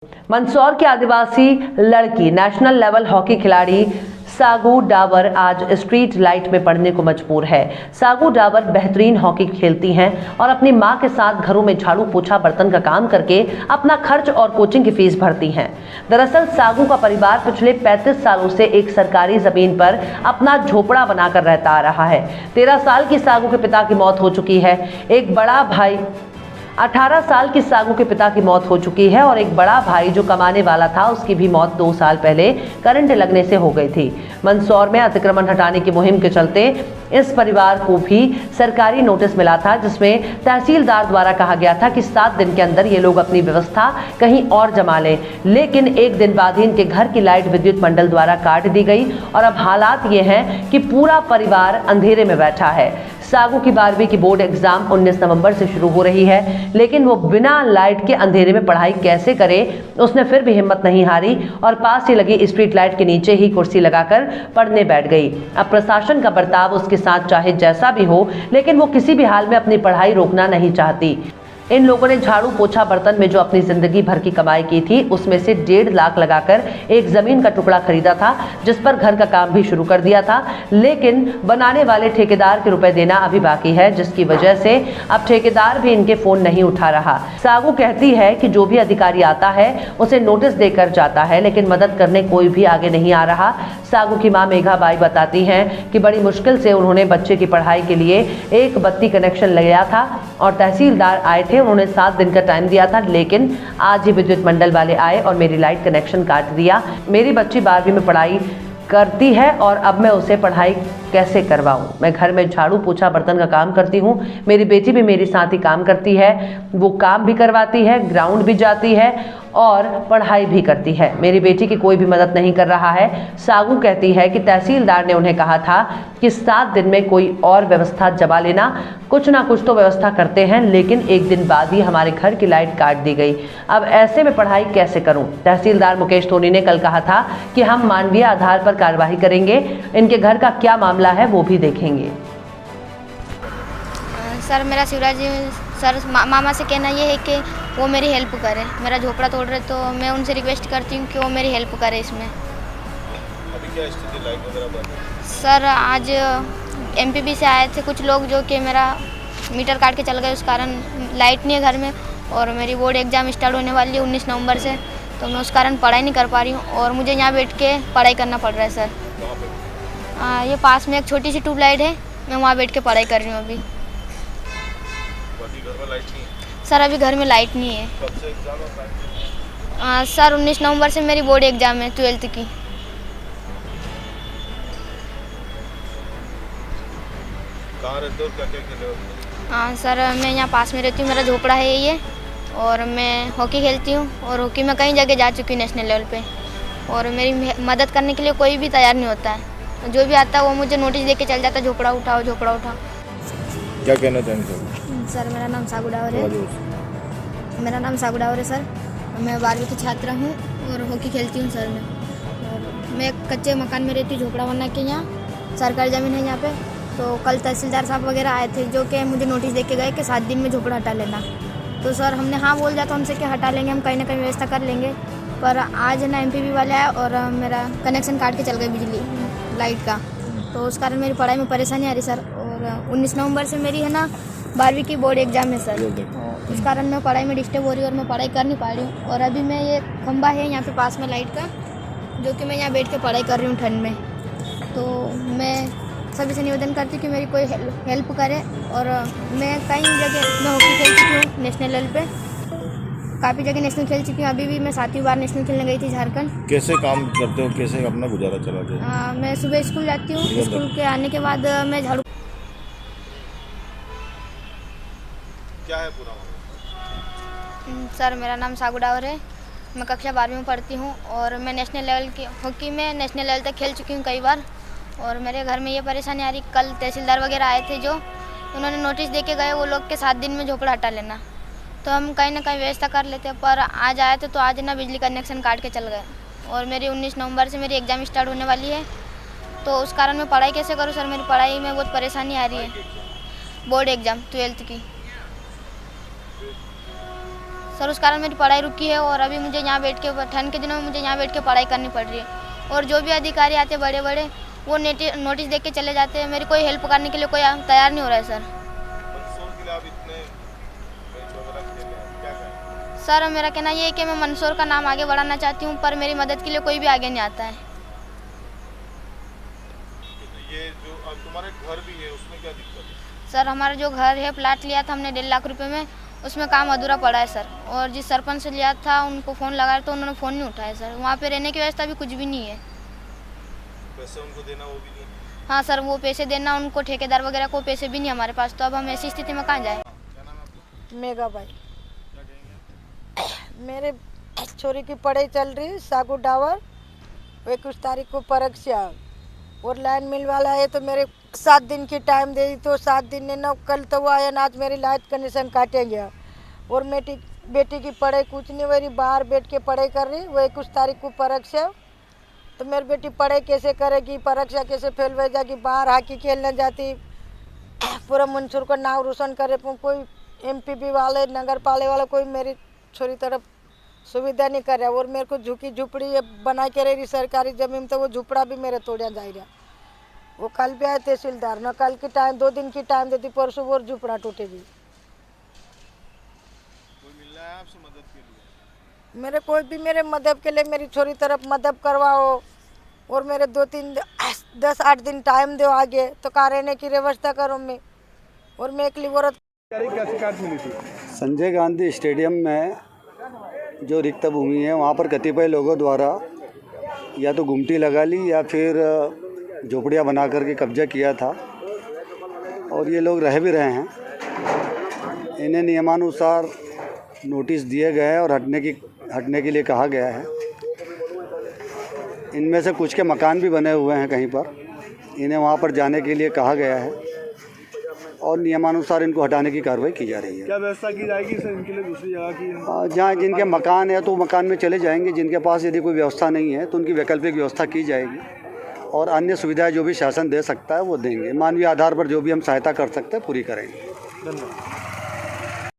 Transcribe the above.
मंदसौर की आदिवासी लड़की national level hockey खिलाड़ी सागू डावर आज स्ट्रीट लाइट में पड़ने को मजबूर है। सागू डावर बेहतरीन हॉकी खेलती हैं और अपनी मां के साथ घरों में झाड़ू पोछा बर्तन का काम करके अपना खर्च और कोचिंग की फीस भरती हैं। दरअसल सागू का परिवार पिछले 35 सालों से एक सरकारी जमीन पर अपना झोपड़ा बनाकर रहता आ रहा है। 13 साल की सागू के पिता की मौत हो चुकी है। 18 साल की सागू के पिता की मौत हो चुकी है और एक बड़ा भाई जो कमाने वाला था उसकी भी मौत 2 साल पहले करंट लगने से हो गई थी। मंदसौर में अतिक्रमण हटाने की मुहिम के चलते इस परिवार को भी सरकारी नोटिस मिला था, जिसमें तहसीलदार द्वारा कहा गया था कि 7 दिन के अंदर ये लोग अपनी व्यवस्था कहीं और जमा लें, लेकिन एक दिन बाद ही इनके घर की लाइट विद्युत मंडल द्वारा काट दी गई और अब हालात ये हैं कि पूरा परिवार अंधेरे में बैठा है। सागू की 12वीं की बोर्ड एग्जाम 19 नवंबर से शुरू हो रही है, लेकिन वो बिना लाइट के अंधेरे में पढ़ाई कैसे करे, उसने फिर भी हिम्मत नहीं हारी और पास ही लगी स्ट्रीट लाइट के नीचे ही कुर्सी लगाकर पढ़ने बैठ गई। अब प्रशासन का बर्ताव उसके साथ चाहे जैसा भी हो, लेकिन वो किसी भी हाल में अपनी पढ़ाई रोकना नहीं चाहती। इन लोगों ने झाड़ू पोछा बर्तन में जो अपनी जिंदगी भर की कमाई की थी उसमें से 1.5 लाख लगाकर एक जमीन का टुकड़ा खरीदा था, जिस पर घर का काम भी शुरू कर दिया था, लेकिन बनाने वाले ठेकेदार के रुपए देना अभी बाकी है, जिसकी वजह से अब ठेकेदार भी इनके फोन नहीं उठा रहा। सागू कहती है कि जो भी अधिकारी आता है उसे नोटिस देकर जाता है, लेकिन मदद करने कोई भी आगे नहीं आ रहा। सागू की मां मेघा बाई बताती हैं कि बड़ी मुश्किल से उन्होंने बच्चे की पढ़ाई के लिए एक बत्ती कनेक्शन लगाया था और तहसीलदार आए थे। उन्होंने 7 दिन का टाइम दिया था, लेकिन आज ही विद्युत मंडल वाले आए और मेरी लाइट कनेक्शन काट दिया। मेरी बच्ची 12वीं में पढ़ाई करती है और अब मैं उसे पढ़ाई कैसे करवाऊं? मैं घर में झाड़ू पोछा बर्तन का काम करती हूं। मेरी बेटी भी मेरे साथ ही काम करती है, वो काम भी करवाती है, ग्राउंड भी जाती है और पढ़ाई भी करती है। मेरी बेटी की कोई भी मदद नहीं कर रहा है। सागू कहती है कि तहसीलदार ने उन्हें कहा था कि 7 दिन में कोई और व्यवस्था जमा लेना, कुछ ना कुछ तो व्यवस्था करते हैं, लेकिन एक दिन बाद ही हमारे घर की लाइट काट दी गई। अब ऐसे में पढ़ाई कैसे करूं? तहसीलदार मुकेश धोनी ने कल कहा था कि हम मानवीय आधार पर कार्रवाई करेंगे, इनके घर का क्या मामला है वो भी देखेंगे। सर मेरा शिवराज सर मामा से कहना ये है कि वो मेरी हेल्प करे। मेरा झोपड़ा तोड़ रहे तो मैं उनसे रिक्वेस्ट करती हूँ कि वो मेरी हेल्प करे इसमें। अभी क्या स्थिति लाइट वगैरह बंद है? सर आज एमपीबी से आए थे कुछ लोग जो कि मेरा मीटर काट के चल गए, उस कारण लाइट नहीं है घर में और मेरी बोर्ड एग्ज़ाम स्टार्ट होने वाली है 19 नवंबर से, तो मैं उस कारण पढ़ाई नहीं कर पा रही हूँ और मुझे यहाँ बैठ के पढ़ाई करना पड़ रहा है। सर ये पास में एक छोटी सी ट्यूबलाइट है, मैं वहाँ बैठ के पढ़ाई कर रही हूँ अभी। घर में लाइट नहीं है? सर अभी घर में लाइट नहीं है। कब से एग्जाम है? सर 19 नवंबर से मेरी बोर्ड एग्ज़ाम है 12th की। कहाँ रहते हो, क्या-क्या खेले हो? हाँ सर मैं यहाँ पास में रहती हूँ, मेरा झोपड़ा है ये और मैं हॉकी खेलती हूँ और हॉकी में कई जगह जा चुकी हूँ नेशनल लेवल पे और मेरी मदद करने के लिए कोई भी तैयार नहीं होता है। जो भी आता है वो मुझे नोटिस दे के चल जाता है, झोपड़ा उठाओ झोपड़ा उठाओ। क्या कहना चाहेंगे सर मेरा नाम सागू डावर है। मेरा नाम सागू डावर है सर। मैं 12वीं की छात्रा हूँ और हॉकी खेलती हूँ सर मैं। और मैं एक कच्चे मकान में रहती हूँ, झोपड़ा बना के। यहाँ सरकारी ज़मीन है यहाँ पे। तो कल तहसीलदार साहब वगैरह आए थे जो कि मुझे नोटिस दे के गए कि 7 दिन में झोपड़ा हटा लेना। तो सर हमने हाँ बोल दिया, तो हमसे क्या हटा लेंगे, हम कहीं ना कहीं व्यवस्था कर लेंगे। पर आज ना एमपीबी वाले आए और मेरा कनेक्शन काट के चल गए बिजली लाइट का, तो उस कारण मेरी पढ़ाई में परेशानी आ रही सर। और 19 नवंबर से मेरी है ना 12वीं की बोर्ड एग्ज़ाम है सर, उस कारण मैं पढ़ाई में डिस्टर्ब हो रही हूँ और मैं पढ़ाई कर नहीं पा रही हूँ। और अभी मैं ये खंबा है यहाँ पे पास में लाइट का, जो कि मैं यहाँ बैठ के पढ़ाई कर रही हूँ ठंड में। तो मैं सभी से निवेदन करती हूँ कि मेरी कोई हेल्प करे। और मैं कई जगह मैं हॉकी खेल चुकी हूँ नेशनल लेवल पे, काफ़ी जगह नेशनल खेल चुकी हूँ। अभी भी मैं 7वीं बार नेशनल खेलने गई थी झारखंड। कैसे काम करते हो, कैसे अपना गुजारा चलाते हो? मैं सुबह स्कूल जाती हूँ, स्कूल के आने के बाद मैं झाड़ू। क्या है पूरा मामला? सर मेरा नाम सागू डावर है। मैं कक्षा 12वीं में पढ़ती हूँ और मैं नेशनल लेवल की हॉकी में नेशनल लेवल तक खेल चुकी हूँ कई बार। और मेरे घर में ये परेशानी आ रही, कल तहसीलदार वगैरह आए थे जो उन्होंने नोटिस दे के गए वो लोग के 7 दिन में झोपड़ा हटा लेना, तो हम कहीं ना कहीं व्यवस्था कर लेते हैं। पर आज आए थे तो आज ना बिजली कनेक्शन काट के चल गए और मेरी 19 नवंबर से मेरी एग्ज़ाम स्टार्ट होने वाली है, तो उस कारण मैं पढ़ाई कैसे करूँ सर? मेरी पढ़ाई में बहुत परेशानी आ रही है। बोर्ड एग्ज़ाम 12th की सर उस कारण मेरी पढ़ाई रुकी है और अभी मुझे यहाँ बैठ के ठंड के दिनों में मुझे यहाँ बैठ के पढ़ाई करनी पड़ रही है। और जो भी अधिकारी आते बड़े बड़े वो नोटिस देख के चले जाते हैं, मेरी कोई हेल्प करने के लिए कोई तैयार नहीं हो रहा है सर। मंदसौर के लिए आप इतने मैच वगैरह खेले हैं, क्या कहें? सर मेरा कहना ये है कि मैं मंदसौर का नाम आगे बढ़ाना चाहती हूँ, पर मेरी मदद के लिए कोई भी आगे नहीं आता है। ये जो अब तुम्हारे घर भी है उसमें क्या दिक्कत है? सर हमारा जो घर है प्लाट लिया था हमने 1.5 लाख रुपए में, उसमें काम अधूरा पड़ा है सर। और जिस सरपंच से लिया था उनको फ़ोन लगाया तो उन्होंने फ़ोन नहीं उठाया सर। वहाँ पे रहने की व्यवस्था भी कुछ भी नहीं है। पैसे उनको देना वो भी नहीं? हाँ सर वो पैसे देना उनको, ठेकेदार वगैरह को पैसे भी नहीं हमारे पास, तो अब हम ऐसी स्थिति में कहाँ जाए। क्या नाम है आपका? मेगा भाई, क्या कहेंगे? मेरे छोरी की पढ़ाई चल रही है सागू डावर, 21 तारीख को परीक्षा और लाइन मिल वाला है, तो मेरे 7 दिन की टाइम दे दी, तो 7 दिन ने न कल तो वो आया ना, आज मेरी लाइट कनेक्शन काटेंगे। और बेटी की पढ़ाई कुछ नहीं हो रही, बाहर बैठ के पढ़ाई कर रही, वो 21 तारीख को परीक्षा, तो मेरी बेटी पढ़ाई कैसे करेगी, परीक्षा कैसे फेल हो जाएगी, बाहर हॉकी खेलने जाती, पूरा मंदसौर का नाम रोशन करे, कोई एमपीपी वाले नगर पाले वाला कोई मेरी छोरी तरफ सुविधा नहीं कर रहा। और मेरे को झुकी झुपड़ी बना के रही सरकारी ज़मीन, तो वो झुपड़ा भी मेरे तोड़ा जा रहा। वो कल भी आए तहसीलदार, न कल की टाइम 2 दिन की टाइम देती, परसों वो झुपड़ा टूटेगी। कोई मिल रहा है आपसे मदद के लिए? मेरे कोई भी मेरे मदद के लिए मेरी छोरी तरफ मदद करवाओ, और मेरे 10-8 दिन टाइम दो आगे, तो कहाँ रहने की व्यवस्था करो मैं, और मैं एकली औरत। क्या शिकायत मिली थी? संजय गांधी स्टेडियम में जो रिक्त भूमि है वहाँ पर कतिपय लोगों द्वारा या तो गुमटी लगा ली या फिर झोपड़ियाँ बना करके कब्जा किया था, और ये लोग रह भी रहे हैं। इन्हें नियमानुसार नोटिस दिए गए हैं और हटने के लिए कहा गया है। इनमें से कुछ के मकान भी बने हुए हैं कहीं पर, इन्हें वहाँ पर जाने के लिए कहा गया है और नियमानुसार इनको हटाने की कार्रवाई की जा रही है। क्या व्यवस्था की जाएगी सर इनके लिए दूसरी जगह की? जहाँ जिनके मकान है तो मकान में चले जाएंगे, जिनके पास यदि कोई व्यवस्था नहीं है तो उनकी वैकल्पिक व्यवस्था की जाएगी, और अन्य सुविधाएं जो भी शासन दे सकता है वो देंगे। मानवीय आधार पर जो भी हम सहायता कर सकते हैं पूरी करेंगे। धन्यवाद।